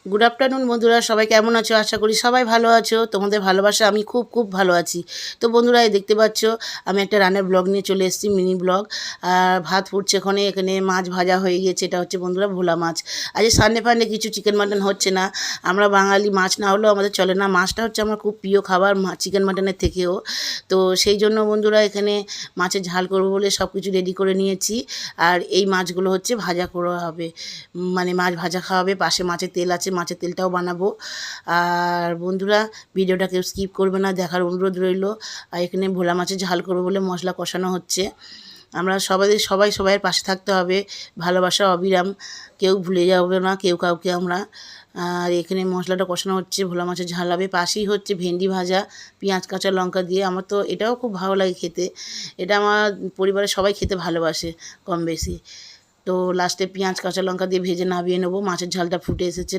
Good afternoon বন্ধুরা, সবাই কেমন আছো? আশা করি সবাই ভালো আছো। তোমাদের ভালোবাসা আমি খুব খুব ভালো আছি। তো বন্ধুরা, এই দেখতে পাচ্ছ আমি একটা রান্নার ব্লগ নিয়ে চলে এসেছি, মিনি ব্লগ। আর ভাত ফুটছে, এখানে মাছ ভাজা হয়ে গিয়েছে। এটা হচ্ছে বন্ধুরা ভোলা মাছ। আজ সানডে ফান্ডে কিছু চিকেন মাটন হচ্ছে না। আমরা বাঙালি, মাছ না হলেও আমাদের চলে না। মাছটা হচ্ছে আমার খুব প্রিয় খাবার, চিকেন মাটনের থেকেও। তো সেই জন্য বন্ধুরা এখানে মাছের ঝাল করবো বলে সব কিছু রেডি করে নিয়েছি। আর এই মাছগুলো হচ্ছে ভাজা করা হবে, মানে মাছ ভাজা খাওয়া হবে। পাশে মাছের তেল আছে, মাছের তেলটাও বানাবো। আর বন্ধুরা, ভিডিওটা কেউ স্কিপ করবে না, দেখার অনুরোধ রইল। আর এখানে ভোলা মাছের ঝাল করবো বলে মশলা কষানো হচ্ছে। আমরা সবাইয়ের পাশে থাকতে হবে, ভালোবাসা অবিরাম, কেউ ভুলে যাবে না কেউ কাউকে আমরা। আর এখানে মশলাটা কষানো হচ্ছে, ভোলা মাছের ঝাল হবে। পাশেই হচ্ছে ভেন্ডি ভাজা, পেঁয়াজ কাঁচা লঙ্কা দিয়ে। আমার তো এটাও খুব ভালো লাগে খেতে। এটা আমার পরিবারের সবাই খেতে ভালোবাসে কম বেশি। তো লাস্টে পেঁয়াজ কাঁচা লঙ্কা দিয়ে ভেজে নামিয়ে নেবো। মাছের ঝালটা ফুটে এসেছে।